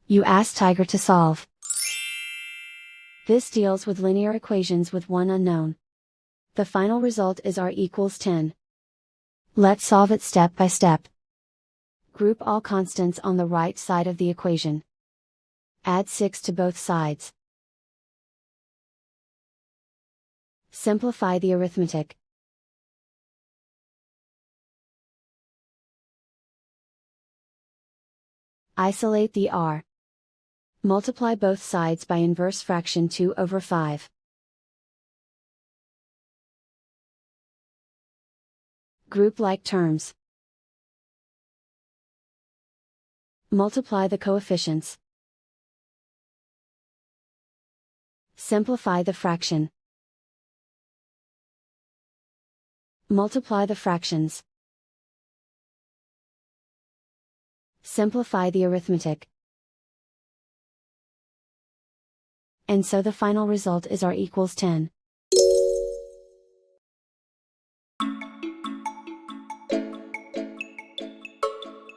You ask Tiger to solve. This deals with linear equations with one unknown. The final result is r equals 10. Let's solve it step by step. Group all constants on the right side of the equation. Add 6 to both sides. Simplify the arithmetic. Isolate the r. Multiply both sides by inverse fraction 2 over 5. Group like terms. Multiply the coefficients. Simplify the fraction. Multiply the fractions. Simplify the arithmetic. And so the final result is r equals 10.